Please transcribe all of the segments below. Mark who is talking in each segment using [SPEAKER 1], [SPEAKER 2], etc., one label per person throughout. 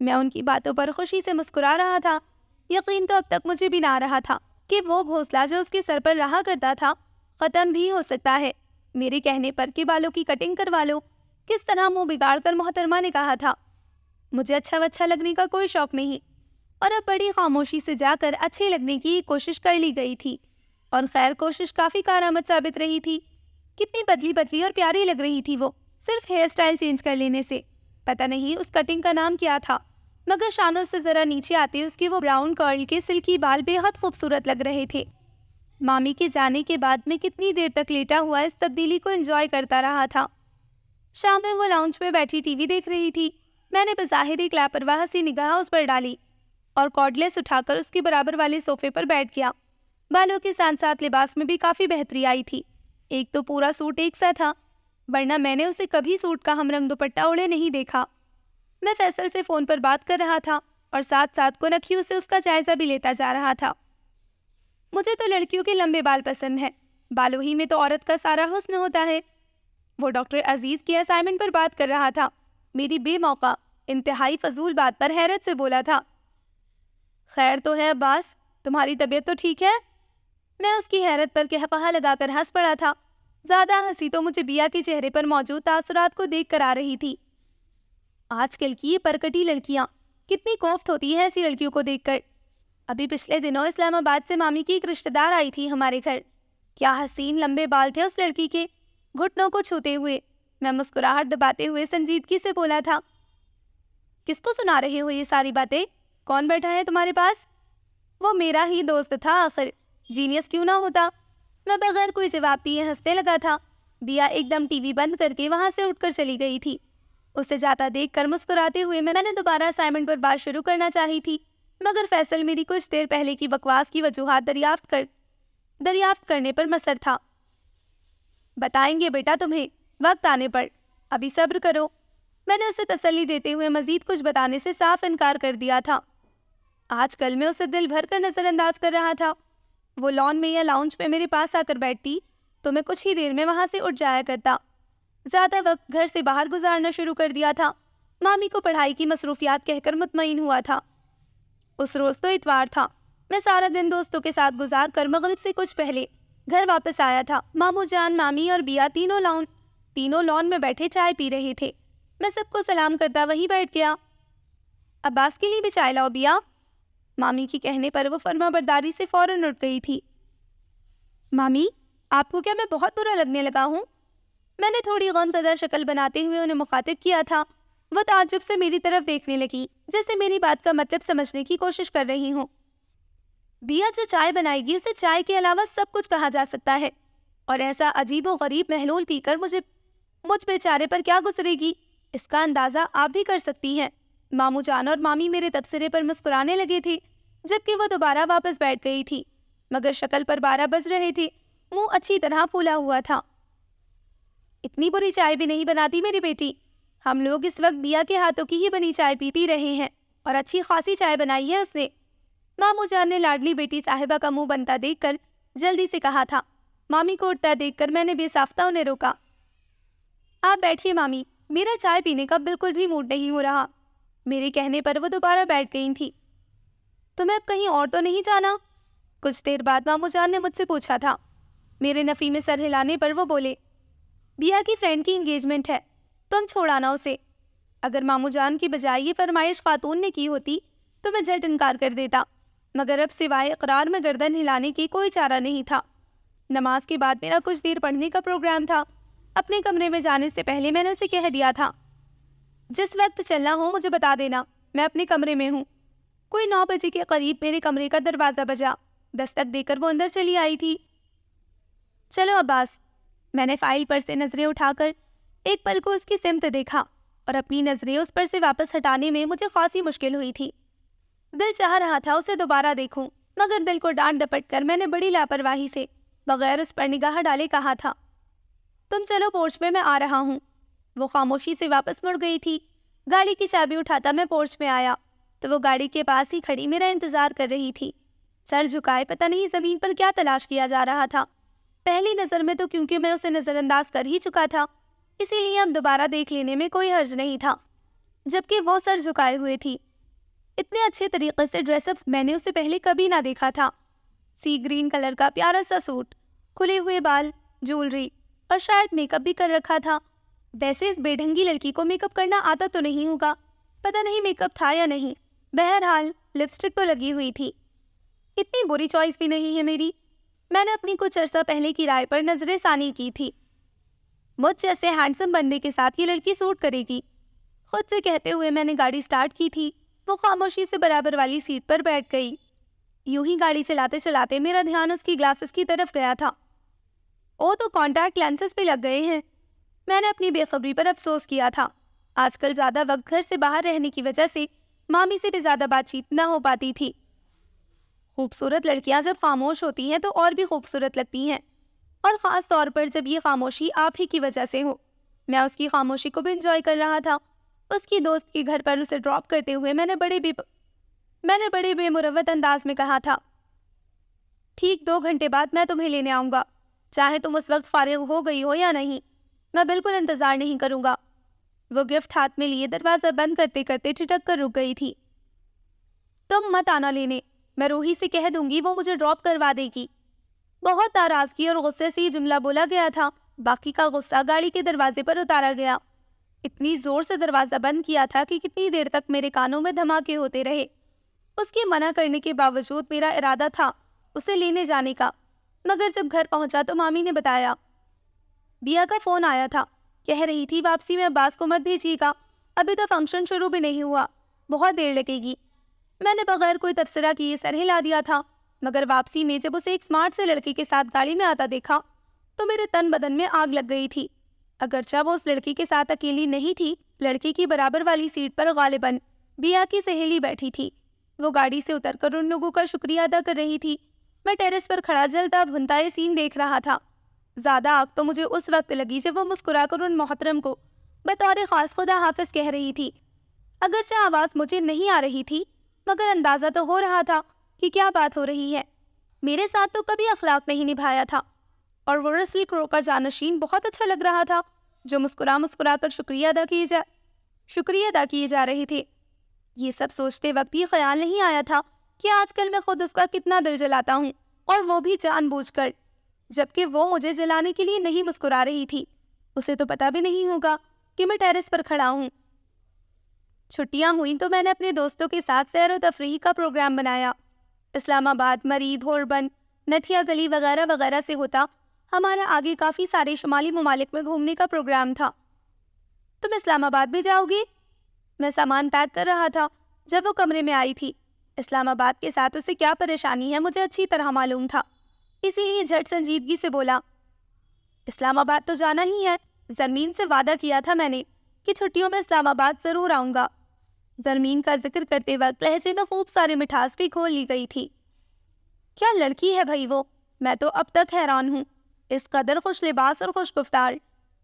[SPEAKER 1] میں ان کی باتوں پر خوشی سے مسکرا رہا تھا۔ یقین تو اب تک مجھے بھی نہ آ رہا تھا کہ وہ گھونسلہ جو اس کے سر پر رہا کرتا تھا ختم بھی ہو سکتا ہے۔ میرے کہنے پر کہ بالوں کی کٹنگ کروا لو، کس طرح منہ بگاڑ کر محترمہ نے کہا تھا۔ مجھے اچھا لگنے کا کوئی شوق نہیں، اور اب بڑی خاموشی سے جا کر اچھے لگنے کی کوشش کر لی گئی تھی، اور خیر کوشش کافی کارآمد ثابت رہی تھی۔ کتنی پتلی اور پیاری لگ رہی تھی وہ، صرف ہیئر سٹائل چینج کر لینے سے۔ پتہ نہیں اس کٹنگ کا نام کیا تھا، مگر شانوں سے ذرا نیچے آتے اس کے وہ براؤن کرل کے سلکی بال بے حد خوبصورت لگ رہے تھے۔ مامی کے جانے کے بعد میں کتنی دیر تک لیٹا ہوا اس تبدیلی کو انجوائے کرتا رہا تھا۔ شام میں وہ لاؤنج میں بیٹھی ٹی وی دیکھ رہی تھی۔ میں نے بظاہر ایک لاپرواہ سی نگاہ اس پر ڈالی اور کارڈلیس اٹھا کر اس کے برابر والے صوفے پر بیٹھ گیا۔ بالوں کے ساتھ ساتھ لباس میں بھی کافی بہتری آئی تھی۔ ایک تو پورا سوٹ ایک سا تھا، ورنہ میں نے اسے کبھی سوٹ کا ہم رنگ دوپٹہ اوڑھے نہیں دیکھا۔ میں فیصل سے فون پر بات کر رہا تھا اور ساتھ ساتھ کنکھیوں سے اس کا جائزہ بھی لیتا جا رہا تھا۔ مجھے تو لڑکیوں کے لمبے بال پسند ہیں، بالوں ہی میں تو عورت کا سارا حسن ہوتا ہے۔ وہ ڈاکٹر عزیز کی اسائنمنٹ پر بات کر رہا تھا۔ میری بے موقع انتہائی فضول بات پر حیرت سے بولا تھا۔ خیر تو ہے عباس، تمہاری طبیعت تو ٹھیک ہے؟ میں اس کی حیرت پر قہقہہ لگا کر ہنس پڑا تھا۔ زیادہ ہنسی تو مجھے بیا کے چہرے پر موجود تاثرات کو دیکھ کر آ رہی تھی۔ آج کل کی یہ پرکٹی لڑکیاں کتنی کوفت ہوتی ہیں ایسی لڑکیوں کو دیکھ کر۔ ابھی پچھلے دنوں اسلام آباد سے مامی کی ایک رشتہ دار آئی تھی ہمارے گھر۔ کیا حسین لمبے بال تھے اس لڑکی کے، گھٹنوں کو چھوتے ہوئے۔ میں مسکراہٹ دباتے ہوئے سنجیدگی سے بولا تھا، کس کو سنا رہے ہو یہ ساری باتیں؟ کون بیٹھا ہے تمہارے پاس؟ وہ میرا ہی دوست تھا آخر، جینیس کیوں نہ ہوتا۔ میں بغیر کوئی جواب دیے ہنسنے لگا تھا۔ بیا ایک دم ٹی وی بند کر کے وہاں سے اٹھ کر چلی گئی تھی۔ اسے جاتا دیکھ کر مسکراتے ہوئے میں نے دوبارہ اسائنمنٹ پر بات شروع کرنا چاہی تھی، مگر فیصل میری کچھ دیر پہلے کی بکواس کی وجوہات دریافت کرنے پر مصر تھا۔ بتائیں گے بیٹا تمہیں وقت آنے پر، ابھی صبر کرو۔ میں نے اسے تسلی دیتے ہوئے مزید کچھ بتانے سے صاف انکار کر دیا تھا۔ آج کل میں اسے دل بھر کر نظر انداز کر رہا تھا۔ وہ لان میں یا لاؤنج میں میرے پاس آ کر بیٹھتی تو میں کچھ ہی دیر میں وہاں سے اٹھ جایا کرتا۔ زیادہ وقت گھر سے باہر گزارنا شروع کر دیا تھا۔ مامی کو پڑھائی کی مصروفیات کہہ کر مطمئن ہوا تھا۔ اس روز تو اتوار تھا۔ میں سارا دن دوستوں کے ساتھ گزار کر مغرب سے کچھ پہلے گھر واپس آیا تھا۔ ماموں جان، مامی اور بیا تینوں لان میں بیٹھے چائے پی رہے تھے۔ میں سب کو سلام کرتا وہیں بیٹھ گیا۔ عباس کے لیے بھی چائے لاؤ بیا، مامی کی کہنے پر وہ فرما برداری سے فوراً اٹھ گئی تھی۔ مامی، آپ کو کیا میں بہت برا لگنے لگا ہوں؟ میں نے تھوڑی غمزدہ شکل بناتے ہوئے انہیں مخاطب کیا تھا۔ وہ تعجب سے میری طرف دیکھنے لگی، جیسے میری بات کا مطلب سمجھنے کی کوشش کر رہی ہوں۔ بیا جو چائے بنائے گی اسے چائے کے علاوہ سب کچھ کہا جا سکتا ہے، اور ایسا عجیب و غریب محلول پی کر مجھ بیچارے پر کیا گزرے گی، اس کا اندازہ آپ بھی کر سکتی ہیں۔ ماموں جان اور مامی میرے تبصرے پر مسکرانے لگے تھے، جبکہ وہ دوبارہ واپس بیٹھ گئی تھی، مگر شکل پر 12 بج رہے تھے، منہ اچھی طرح پھولا ہوا تھا۔ اتنی بری چائے بھی نہیں بناتی میری بیٹی، ہم لوگ اس وقت بیا کے ہاتھوں کی ہی بنی چائے پی رہے ہیں، اور اچھی خاصی چائے بنائی ہے اس نے۔ ماموں جان نے لاڈلی بیٹی صاحبہ کا منہ بنتا دیکھ کر جلدی سے کہا تھا۔ مامی کو اٹھتا دیکھ کر میں نے بے ساختہ انہیں روکا۔ آپ بیٹھیے مامی، میرا چائے پینے کا بالکل بھی موڈ نہیں ہو رہا۔ میرے کہنے پر وہ دوبارہ بیٹھ گئی تھی۔ تمہیں اب کہیں اور تو نہیں جانا؟ کچھ دیر بعد ماموں جان نے مجھ سے پوچھا تھا۔ میرے نفی میں سر ہلانے پر وہ بولے، بیا کی فرینڈ کی انگیجمنٹ ہے، تم چھوڑانا اسے۔ اگر ماموں جان کی بجائے یہ فرمائش خاتون نے کی ہوتی تو میں جھٹ انکار کر دیتا، مگر اب سوائے اقرار میں گردن ہلانے کی کوئی چارہ نہیں تھا۔ نماز کے بعد میرا کچھ دیر پڑھنے کا پروگرام تھا۔ اپنے کمرے میں جانے سے پہلے میں نے اسے کہہ دیا تھا، جس وقت چلنا ہو مجھے بتا دینا، میں اپنے کمرے میں ہوں۔ کوئی 9 بجے کے قریب میرے کمرے کا دروازہ بجا۔ دستک دے کر وہ اندر چلی آئی تھی۔ چلو عباس، میں نے فائل پر سے نظریں اٹھا کر ایک پل کو اس کی سمت دیکھا، اور اپنی نظریں اس پر سے واپس ہٹانے میں مجھے خاصی مشکل ہوئی تھی۔ دل چاہ رہا تھا اسے دوبارہ دیکھوں، مگر دل کو ڈانٹ ڈپٹ کر میں نے بڑی لاپرواہی سے بغیر اس پر نگاہ ڈالے کہا تھا، تم چلو پورچ میں آ رہا ہوں۔ وہ خاموشی سے واپس مڑ گئی تھی۔ گاڑی کی چابی اٹھاتا میں پورچ میں آیا تو وہ گاڑی کے پاس ہی کھڑی میرا انتظار کر رہی تھی، سر جھکائے پتہ نہیں زمین پر کیا تلاش کیا جا رہا تھا۔ پہلی نظر میں تو کیونکہ میں اسے نظر انداز کر ہی چکا تھا، اسی لیے اب دوبارہ دیکھ لینے میں کوئی حرج نہیں تھا۔ جبکہ وہ سر جھکائے ہوئے تھی۔ اتنے اچھے طریقے سے ڈریس اپ میں نے اسے پہلے کبھی نہ دیکھا تھا۔ سی گرین کلر کا پیارا سا سوٹ، کھلے ہوئے بال، جولری اور شاید میک اپ بھی کر رکھا تھا۔ ویسے اس بے ڈھنگی لڑکی کو میک اپ کرنا آتا تو نہیں ہوگا، پتہ نہیں میک اپ تھا یا نہیں، بہرحال لپسٹک تو لگی ہوئی تھی۔ اتنی بری چوائس بھی نہیں ہے میری، میں نے اپنی کچھ عرصہ پہلے کی رائے پر نظر ثانی کی تھی۔ مجھ جیسے ہینڈسم بندے کے ساتھ یہ لڑکی سوٹ کرے گی، خود سے کہتے ہوئے میں نے گاڑی سٹارٹ کی تھی۔ وہ خاموشی سے برابر والی سیٹ پر بیٹھ گئی۔ یوں ہی گاڑی چلاتے چلاتے میرا دھیان اس کی گلاسز کی طرف گیا تھا۔ وہ تو کانٹیکٹ لینسز پہ لگ گئے ہیں۔ میں نے اپنی بے خبری پر افسوس کیا تھا۔ آج کل زیادہ وقت گھر سے باہر رہنے کی وجہ سے مامی سے بھی زیادہ بات چیت نہ ہو پاتی تھی۔ خوبصورت لڑکیاں جب خاموش ہوتی ہیں تو اور بھی خوبصورت لگتی ہیں، اور خاص طور پر جب یہ خاموشی آپ ہی کی وجہ سے ہو۔ میں اس کی خاموشی کو بھی انجوائے کر رہا تھا۔ اس کی دوست کے گھر پر اسے ڈراپ کرتے ہوئے میں نے بڑے بے مروت انداز میں کہا تھا، ٹھیک 2 گھنٹے بعد میں تمہیں لینے آؤں گا، چاہے تم اس وقت فارغ ہو گئی ہو یا نہیں، میں بالکل انتظار نہیں کروں گا۔ وہ گفٹ ہاتھ میں لیے دروازہ بند کرتے کرتے ٹھٹک کر رک گئی تھی۔ تم مت آنا لینے، میں روحی سے کہہ دوں گی، وہ مجھے ڈراپ کروا دے گی۔ بہت ناراضگی اور غصے سے یہ جملہ بولا گیا تھا۔ باقی کا غصہ گاڑی کے دروازے پر اتارا گیا۔ اتنی زور سے دروازہ بند کیا تھا کہ کتنی دیر تک میرے کانوں میں دھماکے ہوتے رہے۔ اس کے منع کرنے کے باوجود میرا ارادہ تھا اسے لینے جانے کا، مگر جب گھر پہنچا تو مامی نے بتایا، بیا کا فون آیا تھا، کہہ رہی تھی واپسی میں عباس کو مت بھیجیے گا، ابھی تو فنکشن شروع بھی نہیں ہوا، بہت دیر لگے گی۔ میں نے بغیر کوئی تبصرہ کیے سر ہلا دیا تھا، مگر واپسی میں جب اسے ایک اسمارٹ سے لڑکی کے ساتھ گاڑی میں آتا دیکھا تو میرے تن بدن میں آگ لگ گئی تھی۔ اگرچہ وہ اس لڑکی کے ساتھ اکیلی نہیں تھی، لڑکی کی برابر والی سیٹ پر غالباً بیا کی سہیلی بیٹھی تھی۔ وہ گاڑی سے اتر کر ان لوگوں کا شکریہ ادا کر رہی تھی۔ میں ٹیرس پر کھڑا جلتا بھنتا یہ سین دیکھ رہا تھا۔ زیادہ آگ تو مجھے اس وقت لگی جب وہ مسکرا کر ان محترم کو بطور خاص خدا حافظ کہہ رہی تھی۔ اگرچہ آواز مجھے نہیں آ رہی تھی، مگر اندازہ تو ہو رہا تھا کہ کیا بات ہو رہی ہے۔ میرے ساتھ تو کبھی اخلاق نہیں نبھایا تھا، اور وہ رسل کرو کا جانشین بہت اچھا لگ رہا تھا، جو مسکرا کر شکریہ ادا کیے جا رہے تھے۔ یہ سب سوچتے وقت یہ خیال نہیں آیا تھا کہ آج کل میں خود اس کا کتنا دل جلاتا ہوں، اور وہ بھی جان بوجھ کر، جبکہ وہ مجھے جلانے کے لیے نہیں مسکرا رہی تھی۔ اسے تو پتہ بھی نہیں ہوگا کہ میں ٹیرس پر کھڑا ہوں۔ چھٹیاں ہوئیں تو میں نے اپنے دوستوں کے ساتھ سیر و تفریح کا پروگرام بنایا۔ اسلام آباد، مریب، ہوربن، نتھیا گلی وغیرہ وغیرہ سے ہوتا ہمارا آگے کافی سارے شمالی ممالک میں گھومنے کا پروگرام تھا۔ تم اسلام آباد بھی جاؤ گی؟ میں سامان پیک کر رہا تھا جب وہ کمرے میں آئی تھی۔ اسلام آباد کے ساتھ اسے کیا پریشانی ہے مجھے اچھی طرح معلوم تھا، اسی لیے جھٹ سنجیدگی سے بولا، اسلام آباد تو جانا ہی ہے، زرمین سے وعدہ کیا تھا میں نے کہ چھٹیوں میں اسلام آباد ضرور آؤں گا۔ زرمین کا ذکر کرتے وقت لہجے میں خوب سارے مٹھاس بھی کھول لی گئی تھی۔ کیا لڑکی ہے بھائی وہ، میں تو اب تک حیران ہوں، اس قدر خوش لباس اور خوش گفتار،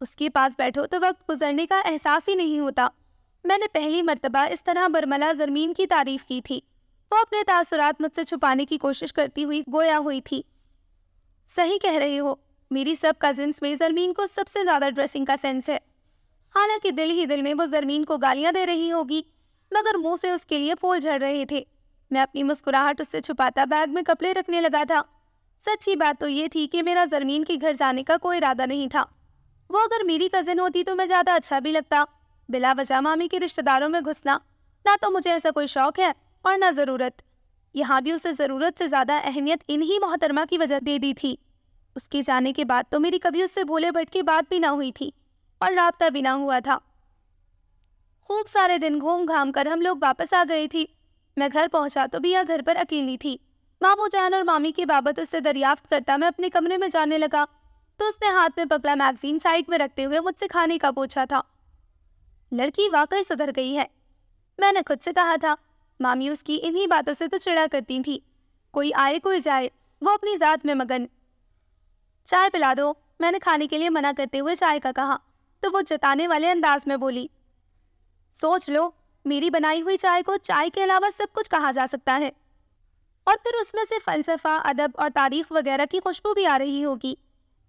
[SPEAKER 1] اس کے پاس بیٹھو تو وقت گزرنے کا احساس ہی نہیں ہوتا۔ میں نے پہلی مرتبہ اس طرح برملا زرمین کی تعریف کی تھی۔ وہ اپنے تاثرات مجھ سے چھپانے کی کوشش کرتی ہوئی گویا ہوئی تھی۔ صحیح کہہ رہے ہو، میری سب کزنس میں زرمین کو سب سے زیادہ ڈریسنگ کا سینس ہے۔ حالانکہ دل ہی دل میں وہ زرمین کو گالیاں دے رہی ہوگی، مگر منہ سے اس کے لیے پھول جھڑ رہے تھے۔ میں اپنی مسکراہٹ اس سے چھپاتا بیگ میں کپڑے رکھنے لگا تھا۔ سچی بات تو یہ تھی کہ میرا زرمین کے گھر جانے کا کوئی ارادہ نہیں تھا۔ وہ اگر میری کزن ہوتی تو میں زیادہ اچھا بھی لگتا۔ بلا وجہ مامی کے رشتہ داروں میں گھسنا، نہ تو مجھے ایسا کوئی شوق ہے اور نہ ضرورت۔ یہاں بھی اسے ضرورت سے زیادہ اہمیت انہی محترمہ کی وجہ دے دی تھی۔ اس کے جانے کے بعد تو میری کبھی اس سے بھولے بھٹکے بات بھی نہ ہوئی تھی اور رابطہ بھی نہ ہوا تھا۔ خوب سارے دن گھوم گھام کر ہم لوگ واپس آ گئے تھی۔ میں گھر پہنچا تو بیا گھر پر اکیلی تھی۔ ماموں جان اور مامی کی بابت اس سے دریافت کرتا میں اپنے کمرے میں جانے لگا تو اس نے ہاتھ میں پکڑا میگزین سائڈ میں رکھتے ہوئے مجھ سے کھانے کا پوچھا تھا۔ لڑکی واقعی سدھر گئی ہے، میں نے خود سے کہا تھا۔ مامی اس کی انہی باتوں سے تو چڑا کرتی تھی، کوئی آئے کوئی جائے، وہ اپنی ذات میں مگن۔ چائے پلا دو، میں نے کھانے کے لیے منع کرتے ہوئے چائے کا کہا تو وہ جتانے والے انداز میں بولی، سوچ لو، میری بنائی ہوئی چائے کو چائے کے علاوہ سب کچھ کہا جا سکتا ہے، اور پھر اس میں سے فلسفہ، ادب اور تاریخ وغیرہ کی خوشبو بھی آ رہی ہوگی۔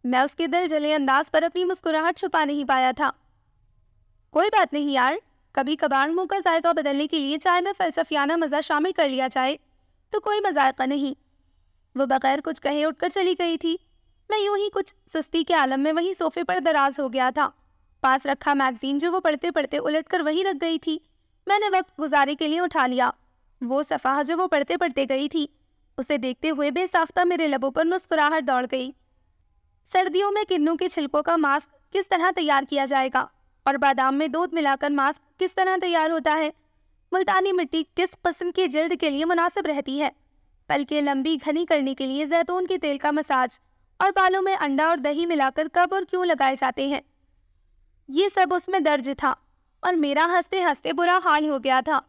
[SPEAKER 1] میں اس کے دل جلے انداز پر اپنی مسکراہٹ چھپا نہیں پایا تھا۔ کوئی بات نہیں یار، کبھی کبھار منہ کا ذائقہ بدلنے کے لیے چائے میں فلسفیانہ مزہ شامل کر لیا جائے تو کوئی مذائقہ نہیں۔ وہ بغیر کچھ کہے اٹھ کر چلی گئی تھی۔ میں یوں ہی کچھ سستی کے عالم میں وہیں صوفے پر دراز ہو گیا تھا۔ پاس رکھا میگزین جو وہ پڑھتے پڑھتے الٹ کر وہیں رکھ گئی تھی، میں نے وقت گزارے کے لیے اٹھا لیا۔ وہ صفحہ جو وہ پڑھتے پڑھتے گئی تھی، اسے دیکھتے ہوئے بے ساختہ میرے لبوں پر مسکراہٹ دوڑ گئی۔ سردیوں میں کنوں کے چھلکوں کا ماسک کس طرح تیار کیا جائے گا، اور بادام میں دودھ ملا کر ماسک کس طرح تیار ہوتا ہے، ملتانی مٹی کس قسم کی جلد کے لیے مناسب رہتی ہے، پلکیں لمبی گھنی کرنے کے لیے زیتون کے تیل کا مساج، اور بالوں میں انڈا اور دہی ملا کر کب اور کیوں لگائے جاتے ہیں، یہ سب اس میں درج تھا، اور میرا ہنستے ہنستے برا حال ہو گیا تھا۔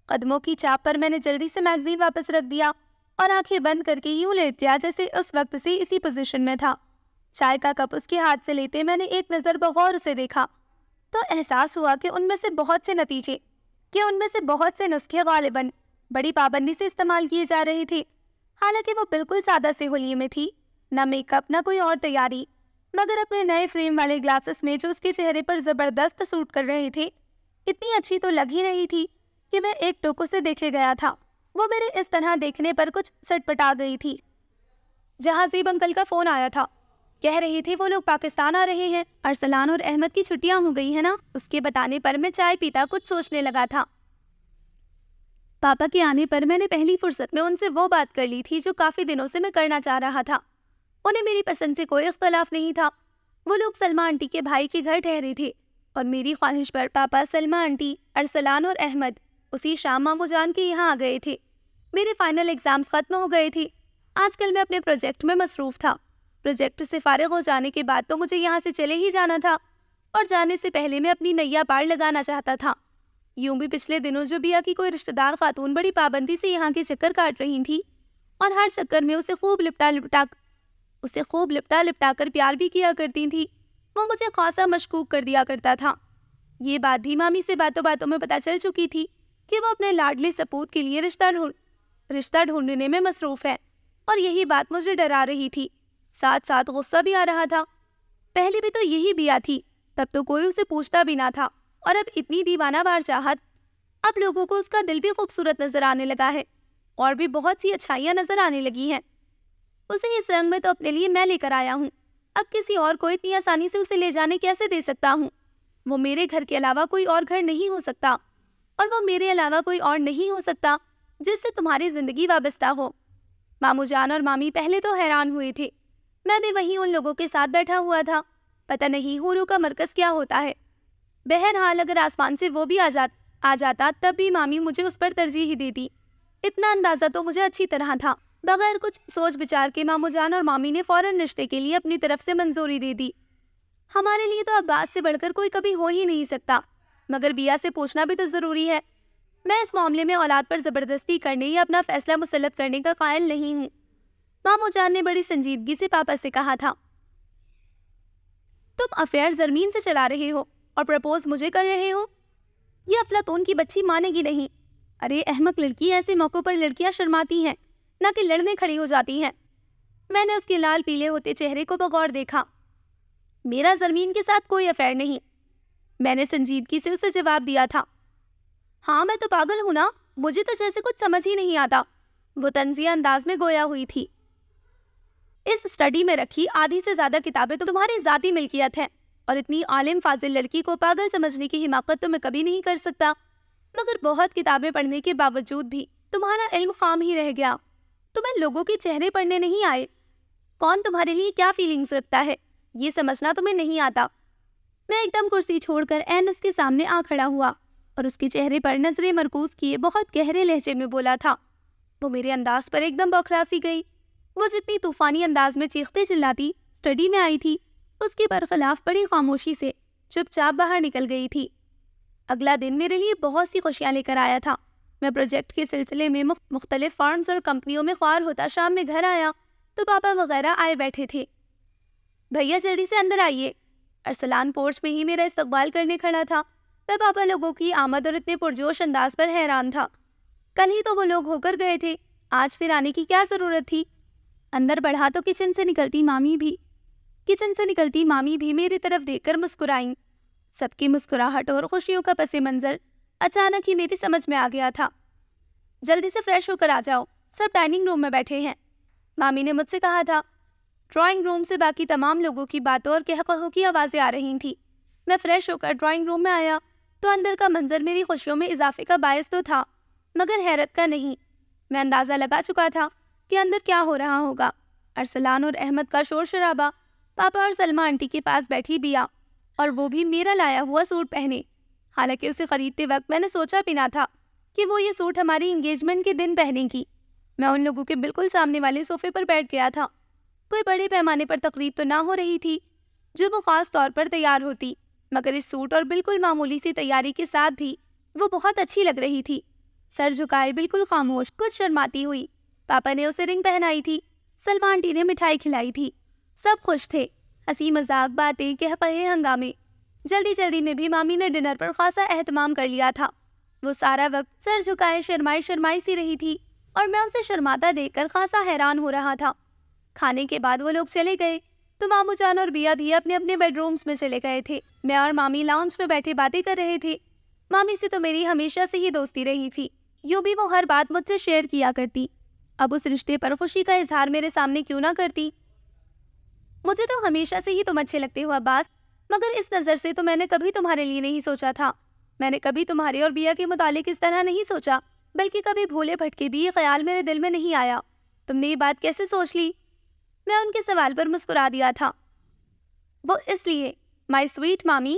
[SPEAKER 1] قدموں کی چاپ پر میں نے جلدی سے میگزین واپس رکھ دیا اور آنکھیں بند کر کے یوں لیٹ گیا جیسے اس وقت سے اسی پوزیشن میں تھا۔ چائے کا کپ اس کے ہاتھ سے لیتے میں نے ایک نظر بغور اسے دیکھا تو احساس ہوا کہ ان میں سے بہت سے نسخے غالباً بڑی پابندی سے استعمال کیے جا رہے تھے، حالانکہ وہ بالکل سادہ سے حلیے میں تھی، نہ میک اپ نہ کوئی اور تیاری، مگر اپنے نئے فریم والے گلاسز میں جو اس کے چہرے پر زبردست سوٹ کر رہے تھے، اتنی اچھی تو لگ ہی رہی تھی کہ میں ایک ٹوک اسے دیکھے گیا تھا۔ وہ میرے اس طرح دیکھنے پر کچھ سٹپٹا گئی تھی۔ جہازیب انکل کا فون آیا تھا، کہہ رہے تھے وہ لوگ پاکستان آ رہے ہیں، ارسلان اور احمد کی چھٹیاں ہو گئی ہیں نا۔ اس کے بتانے پر میں چائے پیتا کچھ سوچنے لگا تھا۔ پاپا کے آنے پر میں نے پہلی فرصت میں ان سے وہ بات کر لی تھی جو کافی دنوں سے میں کرنا چاہ رہا تھا۔ انہیں میری پسند سے کوئی اختلاف نہیں تھا۔ وہ لوگ سلمہ آنٹی کے بھائی کے گھر ٹھہرے تھے، اور میری خواہش پر پاپا سلمہ آنٹی، ارسلان اور احمد اسی شام ماموں جان کے یہاں آ گئے تھے۔ میرے فائنل ایگزامز ختم ہو گئے تھے۔ آج کل میں اپنے پروجیکٹ میں مصروف تھا۔ پروجیکٹ سے فارغ ہو جانے کے بعد تو مجھے یہاں سے چلے ہی جانا تھا، اور جانے سے پہلے میں اپنی نیا پار لگانا چاہتا تھا۔ یوں بھی پچھلے دنوں جو بیا کی کوئی رشتہ دار خاتون بڑی پابندی سے یہاں کے چکر کاٹ رہی تھی، اور ہر چکر میں اسے خوب لپٹا لپٹا کر پیار بھی کیا کرتی تھی، وہ مجھے خاصا مشکوک کر دیا کرتا تھا۔ یہ بات بھی مامی سے باتوں باتوں میں پتہ چل چکی تھی کہ وہ اپنے لاڈلے سپوت کے لیے رشتہ ڈھونڈنے میں مصروف ہے، اور یہی بات مجھے ڈرا رہی تھی، ساتھ ساتھ غصہ بھی آ رہا تھا۔ پہلے بھی تو یہی بیا تھی، تب تو کوئی اسے پوچھتا بھی نہ تھا، اور اب اتنی دیوانہ وار چاہت، اب لوگوں کو اس کا دل بھی خوبصورت نظر آنے لگا ہے، اور بھی بہت سی اچھائیاں نظر آنے لگی ہیں۔ اسے اس رنگ میں تو اپنے لیے میں لے کر آیا ہوں، اب کسی اور کو اتنی آسانی سے اسے لے جانے کیسے دے سکتا ہوں؟ وہ میرے گھر کے علاوہ کوئی اور گھر نہیں ہو سکتا، اور وہ میرے علاوہ کوئی اور نہیں ہو سکتا جس سے تمہاری زندگی وابستہ ہو۔ ماموں جان اور مامی پہلے تو حیران ہوئے تھے، میں بھی وہیں ان لوگوں کے ساتھ بیٹھا ہوا تھا۔ پتہ نہیں حوروں کا مرکز کیا ہوتا ہے۔ بہرحال اگر آسمان سے وہ بھی آ جاتا تب بھی مامی مجھے اس پر ترجیح ہی دیتی، اتنا اندازہ تو مجھے اچھی طرح تھا۔ بغیر کچھ سوچ بچار کے ماموں جان اور مامی نے فوراً رشتے کے لیے اپنی طرف سے منظوری دے دی۔ ہمارے لیے تو عباس سے بڑھ کر کوئی کبھی ہو ہی نہیں سکتا، مگر بیا سے پوچھنا بھی تو ضروری ہے۔ میں اس معاملے میں اولاد پر زبردستی کرنے یا اپنا فیصلہ مسلط کرنے کا قائل نہیں ہوں۔ ماموں جان نے بڑی سنجیدگی سے پاپا سے کہا تھا، تم افیئر زرمین سے چلا رہے ہو اور پرپوز مجھے کر رہے ہو؟ یہ افلاطون کی بچی مانے گی نہیں۔ ارے احمق لڑکی، ایسے موقعوں پر لڑکیاں شرماتی ہیں، نہ کہ لڑنے کھڑی ہو جاتی ہیں۔ میں نے اس کے لال پیلے ہوتے چہرے کو بغور دیکھا۔ میرا زرمین کے ساتھ کوئی افیئر نہیں، میں نے سنجیدگی سے اسے جواب دیا تھا۔ ہاں میں تو پاگل ہوں نا، مجھے تو جیسے کچھ سمجھ ہی نہیں آتا، وہ طنزیہ انداز میں گویا ہوئی تھی۔ اس اسٹڈی میں رکھی آدھی سے زیادہ کتابیں تو تمہاری ذاتی ملکیت ہیں، اور اتنی عالم فاضل لڑکی کو پاگل سمجھنے کی حماقت تو میں کبھی نہیں کر سکتا، مگر بہت کتابیں پڑھنے کے باوجود بھی تمہارا علم خام ہی رہ گیا۔ تمہیں لوگوں کے چہرے پڑھنے نہیں آئے، کون تمہارے لیے کیا فیلنگز رکھتا ہے یہ سمجھنا تمہیں نہیں آتا۔ میں ایک دم کرسی چھوڑ کر عین اس کے سامنے آ کھڑا ہوا اور اس کے چہرے پر نظریں مرکوز کیے بہت گہرے لہجے میں بولا تھا۔ وہ میرے انداز پر ایک دم بوکھلا سی گئی۔ وہ جتنی طوفانی انداز میں چیختے چلاتی اسٹڈی میں آئی تھی، اس کے برخلاف بڑی خاموشی سے چپ چاپ باہر نکل گئی تھی۔ اگلا دن میرے لیے بہت سی خوشیاں لے کر آیا تھا۔ میں پروجیکٹ کے سلسلے میں مختلف فارمز اور کمپنیوں میں خوار ہوتا شام میں گھر آیا تو پاپا وغیرہ آئے بیٹھے تھے۔ بھیا جلدی سے اندر آئیے۔ ارسلان پورچ میں ہی میرا استقبال کرنے کھڑا تھا۔ میں پاپا لوگوں کی آمد اور اتنے پرجوش انداز پر حیران تھا۔ کل ہی تو وہ لوگ ہو کر گئے تھے، آج پھر آنے کی کیا ضرورت تھی؟ اندر بڑھا تو کچن سے نکلتی مامی بھی میری طرف دیکھ کر مسکرائیں۔ سب کی مسکراہٹ اور خوشیوں کا پس منظر اچانک ہی میری سمجھ میں آ گیا تھا۔ جلدی سے فریش ہو کر آ جاؤ، سب ڈائننگ روم میں بیٹھے ہیں، مامی نے مجھ سے کہا تھا۔ ڈرائنگ روم سے باقی تمام لوگوں کی باتوں اور قہقہوں کی آوازیں آ رہی تھیں۔ میں فریش ہو کر ڈرائنگ روم میں آیا تو اندر کا منظر میری خوشیوں میں اضافے کا باعث تو تھا، مگر حیرت کا نہیں۔ میں اندازہ لگا چکا تھا کہ اندر کیا ہو رہا ہوگا۔ ارسلان اور احمد کا شور شرابہ، پاپا اور سلمہ آنٹی کے پاس بیٹھی بیا، اور وہ بھی میرا لایا ہوا سوٹ پہنے۔ حالانکہ اسے خریدتے وقت میں نے سوچا بھی نہ تھا کہ وہ یہ سوٹ ہماری انگیجمنٹ کے دن پہنے گی۔ میں ان لوگوں کے بالکل سامنے والے صوفے پر بیٹھ گیا تھا۔ کوئی بڑے پیمانے پر تقریب تو نہ ہو رہی تھی جو وہ خاص طور پر تیار ہوتی، مگر اس سوٹ اور بالکل معمولی سی تیاری کے ساتھ بھی وہ بہت اچھی لگ رہی تھی۔ سر جھکائے بالکل خاموش، کچھ شرماتی ہوئی۔ پاپا نے اسے رنگ پہنائی تھی، سلمہ آنٹی نے مٹھائی کھلائی تھی۔ سب خوش تھے، ہنسی مذاق، باتیں، قہقہے، ہنگامے۔ جلدی جلدی میں بھی مامی نے ڈنر پر خاصا اہتمام کر لیا تھا۔ وہ سارا وقت سر جھکائے شرمائی سی رہی تھی اور میں اسے شرماتا دیکھ کر خاصا حیران ہو رہا تھا۔ کھانے کے بعد وہ لوگ چلے گئے تو مامو جان اور بیا بھی اپنے اپنے بیڈ رومز میں چلے گئے تھے۔ میں اور مامی لاؤنج میں بیٹھے باتیں کر رہے تھے۔ مامی سے تو میری ہمیشہ سے ہی دوستی رہی تھی، یوں بھی وہ ہر بات مجھ سے شیئر کیا کرتی۔ اب اس رشتے پر خوشی کا اظہار میرے سامنے کیوں نہ کرتی؟ مجھے تو ہمیشہ سے ہی تم اچھے لگتے ہو عباس، مگر اس نظر سے تو میں نے کبھی تمہارے لیے نہیں سوچا تھا۔ میں نے کبھی تمہارے اور بیا کے متعلق اس طرح نہیں سوچا، بلکہ کبھی بھولے بھٹکے بھی یہ خیال میرے دل میں نہیں آیا۔ تم نے یہ بات کیسے سوچ لی؟ میں ان کے سوال پر مسکرا دیا تھا۔ وہ اس لیے مائی سویٹ مامی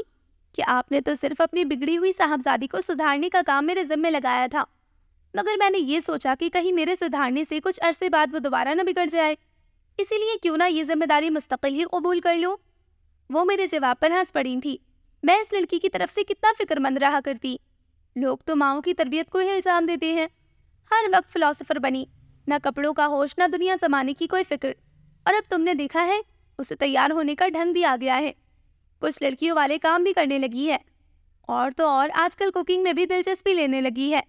[SPEAKER 1] کہ آپ نے تو صرف اپنی بگڑی ہوئی صاحبزادی کو سدھارنے کا کام میرے ذمے لگایا تھا، مگر میں نے یہ سوچا کہ کہیں میرے سدھارنے سے کچھ عرصے بعد وہ دوبارہ نہ بگڑ جائے، اسی لیے کیوں نہ یہ ذمہ داری مستقل ہی قبول کر لوں۔ وہ میرے جواب پر ہنس پڑی تھی۔ میں اس لڑکی کی طرف سے کتنا فکر مند رہا کرتی۔ لوگ تو ماؤں کی تربیت کو ہی الزام دیتے ہیں، ہر وقت فلاسفر بنی، نہ کپڑوں کا ہوش، نہ دنیا زمانے کی کوئی فکر، اور اب تم نے دیکھا ہے اسے تیار ہونے کا ڈھنگ بھی آ گیا ہے، کچھ لڑکیوں والے کام بھی کرنے لگی ہے، اور تو اور آج کل کوکنگ میں بھی دلچسپی لینے لگی ہے۔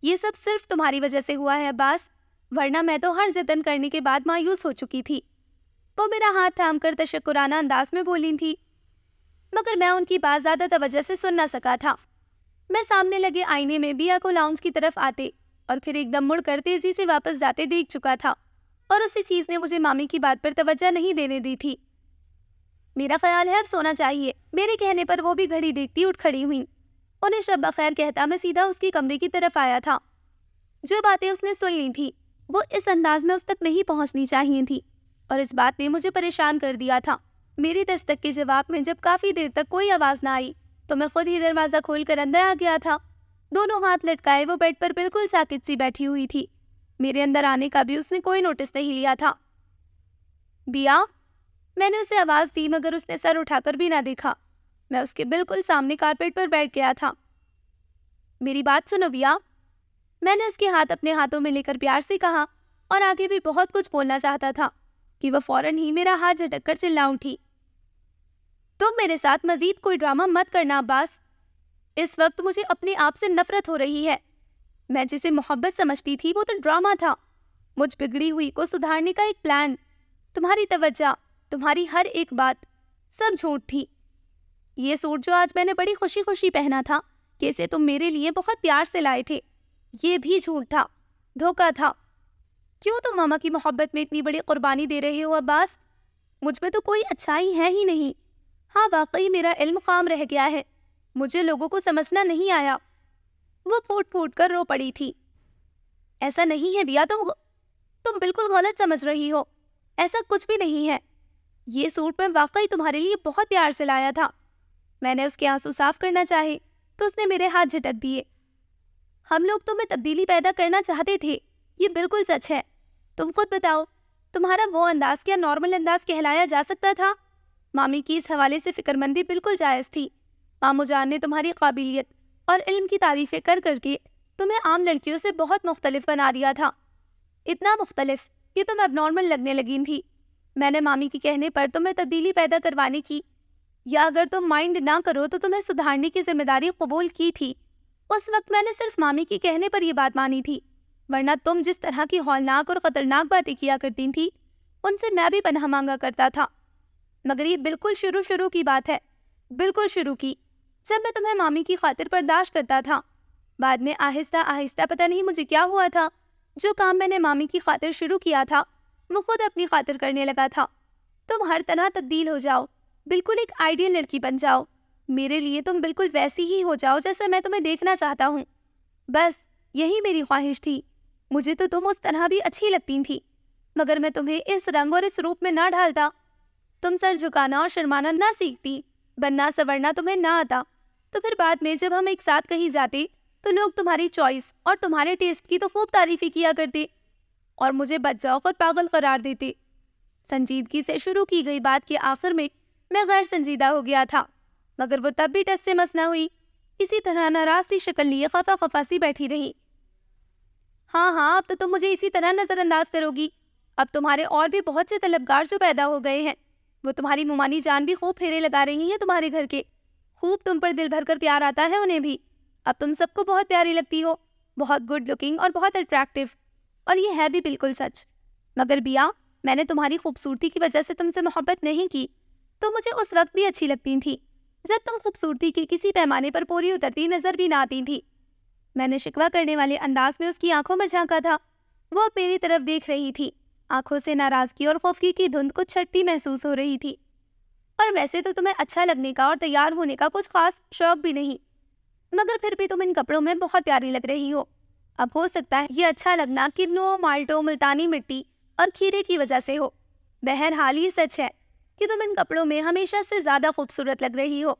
[SPEAKER 1] یہ سب صرف تمہاری وجہ سے ہوا ہے عباس، ورنہ میں تو ہر جتن کرنے کے بعد مایوس ہو چکی تھی۔ وہ میرا ہاتھ تھام کر تشکرانہ انداز میں بولی تھی، مگر میں ان کی بات زیادہ توجہ سے سن نہ سکا تھا۔ میں سامنے لگے آئینے میں بیا کو لاؤنج کی طرف آتے اور پھر ایک دم مڑ کر تیزی سے واپس جاتے دیکھ چکا تھا، اور اسی چیز نے مجھے مامی کی بات پر توجہ نہیں دینے دی تھی۔ میرا خیال ہے اب سونا چاہیے، میرے کہنے پر وہ بھی گھڑی دیکھتی اٹھ کھڑی ہوئیں۔ انہیں شب بخیر کہتا میں سیدھا اس کی کمرے کی طرف آیا تھا۔ جو باتیں اس نے سن لی تھی وہ اس انداز میں اس تک نہیں پہنچنی چاہیے تھی، اور اس بات نے مجھے پریشان کر دیا تھا۔ میری دستک کے جواب میں جب کافی دیر تک کوئی آواز نہ آئی تو میں خود ہی دروازہ کھول کر اندر آ گیا تھا۔ دونوں ہاتھ لٹکائے وہ بیڈ پر بالکل ساکت سی بیٹھی ہوئی تھی۔ میرے اندر آنے کا بھی اس نے کوئی نوٹس نہیں لیا تھا۔ بیا، میں نے اسے آواز دی مگر اس نے سر اٹھا کر بھی نہ دیکھا۔ میں اس کے بالکل سامنے کارپیٹ پر بیٹھ گیا تھا۔ میری بات سنو بیا، میں نے اس کے ہاتھ اپنے ہاتھوں میں لے کر پیار سے کہا، اور آگے بھی بہت کچھ بولنا چاہتا تھا کہ وہ فوراً ہی میرا ہاتھ جھٹک کر چلا اٹھی۔ تم میرے ساتھ مزید کوئی ڈرامہ مت کرنا عباس، اس وقت مجھے اپنے آپ سے نفرت ہو رہی ہے۔ میں جسے محبت سمجھتی تھی وہ تو ڈرامہ تھا، مجھ بگڑی ہوئی کو سدھارنے کا ایک پلان، تمہاری توجہ، تمہاری ہر ایک بات، سب جھوٹ تھی۔ یہ سوٹ جو آج میں نے بڑی خوشی خوشی پہنا تھا کہ اسے تم میرے لیے بہت پیار سے لائے تھے، یہ بھی جھوٹ تھا، دھوکہ تھا۔ کیوں تم ماما کی محبت میں اتنی بڑی قربانی دے رہے ہو عباس؟ مجھ میں تو کوئی اچھائی ہے ہی نہیں۔ ہاں واقعی میرا علم خام رہ گیا ہے، مجھے لوگوں کو سمجھنا نہیں آیا۔ وہ پھوٹ پھوٹ کر رو پڑی تھی۔ ایسا نہیں ہے بیا، تم بالکل غلط سمجھ رہی ہو، ایسا کچھ بھی نہیں ہے۔ یہ سوٹ میں واقعی تمہارے لیے بہت پیار سے لایا تھا۔ میں نے اس کے آنسو صاف کرنا چاہے تو اس نے میرے ہاتھ جھٹک دیے۔ ہم لوگ تمہیں تبدیلی پیدا کرنا چاہتے تھے، یہ بالکل سچ ہے۔ تم خود بتاؤ، تمہارا وہ انداز کیا نارمل انداز کہلایا جا سکتا تھا؟ مامی کی اس حوالے سے فکر مندی بالکل جائز تھی۔ مامو جان نے تمہاری قابلیت اور علم کی تعریفیں کر کر کے تمہیں عام لڑکیوں سے بہت مختلف بنا دیا تھا، اتنا مختلف کہ تم اب نارمل لگنے لگی تھی۔ میں نے مامی کے کہنے پر تمہیں تبدیلی پیدا کروانے کی، یا اگر تم مائنڈ نہ کرو تو تمہیں سدھارنے کی ذمہ داری قبول کی تھی۔ اس وقت میں نے صرف مامی کے کہنے پر یہ بات مانی تھی، ورنہ تم جس طرح کی ہولناک اور خطرناک باتیں کیا کرتی تھی ان سے میں بھی پناہ مانگا کرتا تھا۔ مگر یہ بالکل شروع کی بات ہے بالکل شروع کی جب میں تمہیں مامی کی خاطر برداشت کرتا تھا۔ بعد میں آہستہ آہستہ پتہ نہیں مجھے کیا ہوا تھا، جو کام میں نے مامی کی خاطر شروع کیا تھا وہ خود اپنی خاطر کرنے لگا تھا۔ تم ہر طرح تبدیل ہو جاؤ، بالکل ایک آئیڈیل لڑکی بن جاؤ، میرے لیے تم بالکل ویسی ہی ہو جاؤ جیسے میں تمہیں دیکھنا چاہتا ہوں۔ بس یہی میری خواہش تھی۔ مجھے تو تم اس طرح بھی اچھی لگتی تھی، مگر میں تمہیں اس رنگ اور اس روپ میں نہ ڈھالتا۔ تم سر جھکانا اور شرمانا نہ سیکھتی، بننا سورنا تمہیں نہ آتا، تو پھر بعد میں جب ہم ایک ساتھ کہیں جاتے تو لوگ تمہاری چوائس اور تمہارے ٹیسٹ کی تو خوب تعریفی کیا کرتے اور مجھے بدذوق اور پاگل قرار دیتے۔ سنجیدگی سے شروع کی گئی بات کے آخر میں میں غیر سنجیدہ ہو گیا تھا، مگر وہ تب بھی ٹس سے مس نہ ہوئی، اسی طرح ناراض سی شکل لیے خفا خفا سی بیٹھی رہی۔ ہاں اب تو تم مجھے اسی طرح نظر انداز کرو گی۔ اب تمہارے اور بھی بہت سے طلبگار جو پیدا ہو گئے ہیں، وہ تمہاری ممانی جان بھی خوب پھیرے لگا رہی ہیں تمہارے گھر کے، خوب تم پر دل بھر کر پیار آتا ہے انہیں بھی۔ اب تم سب کو بہت پیاری لگتی ہو، بہت گڈ لکنگ اور بہت اٹریکٹیو، اور یہ ہے بھی بالکل سچ۔ مگر بیا، میں نے تمہاری خوبصورتی کی وجہ سے تم سے محبت نہیں کی، تو مجھے اس وقت بھی اچھی لگتی تھی جب تم خوبصورتی کے کسی پیمانے پر پوری اترتی نظر بھی نہ آتی تھی۔ میں نے شکوہ کرنے والے انداز میں اس کی آنکھوں میں جھانکا تھا، وہ میری طرف دیکھ رہی تھی، آنکھوں سے ناراضگی اور خوفگی کی دھند کچھ چھٹی محسوس ہو رہی تھی۔ اور ویسے تو تمہیں اچھا لگنے کا اور تیار ہونے کا کچھ خاص شوق بھی نہیں، مگر پھر بھی تم ان کپڑوں میں بہت پیاری لگ رہی ہو۔ اب ہو سکتا ہے یہ اچھا لگنا کنو، مالٹو، ملتانی مٹی اور کھیرے کی وجہ سے ہو، بہرحال یہ سچ ہے کہ تم ان کپڑوں میں ہمیشہ سے زیادہ خوبصورت لگ رہی ہو۔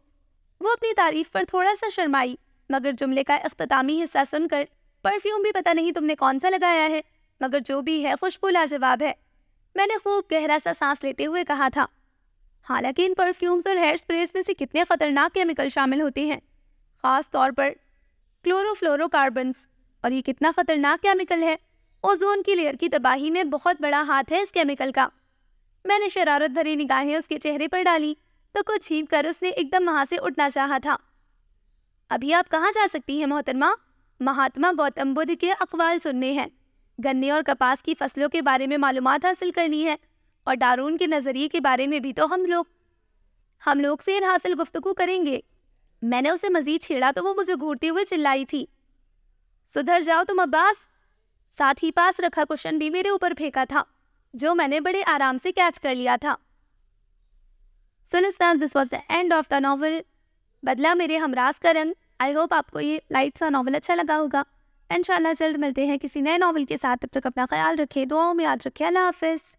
[SPEAKER 1] وہ اپنی تعریف پر تھوڑا سا شرمائی، مگر جملے کا اختتامی حصہ سن کر، پرفیوم بھی پتہ نہیں تم نے کون سا لگایا ہے، مگر جو بھی ہے خوشبو لاجواب ہے، میں نے خوب گہرا سا سانس لیتے ہوئے کہا تھا۔ حالانکہ ان پرفیومز اور ہیئر اسپریز میں سے کتنے خطرناک کیمیکل شامل ہوتے ہیں، خاص طور پر کلورو فلورو کاربنز، اور یہ کتنا خطرناک کیمیکل ہے، اوزون کی لیئر کی تباہی میں بہت بڑا ہاتھ ہے اس کیمیکل کا۔ میں نے شرارت بھری نگاہیں اس کے چہرے پر ڈالی تو کچھ چھینپ کر اس نے ایک دم وہاں سے اٹھنا چاہا تھا۔ ابھی آپ کہاں جا سکتی ہیں محترمہ؟ مہاتما گوتم بدھ کے اقوال سننے ہیں، گنے اور کپاس کی فصلوں کے بارے میں معلومات حاصل کرنی ہے، اور ڈارون کے نظریے کے بارے میں بھی تو ہم لوگ سے حاصل گفتگو کریں گے۔ میں نے اسے مزید چھیڑا تو وہ مجھے گھورتے ہوئے چلائی تھی، سدھر جاؤ تم عباس۔ ساتھ ہی پاس رکھا کوشن بھی میرے اوپر پھینکا تھا، جو میں نے بڑے آرام سے کیچ کر لیا تھا۔ So listeners, this was the end of the novel بدلا میرے ہمراز کا رنگ۔ آئی ہوپ آپ کو یہ لائٹ سا ناول اچھا لگا ہوگا۔ انشاءاللہ جلد ملتے ہیں کسی نئے ناول کے ساتھ، تب تک اپنا خیال رکھیں، دعاؤں میں یاد رکھیں۔ اللہ حافظ۔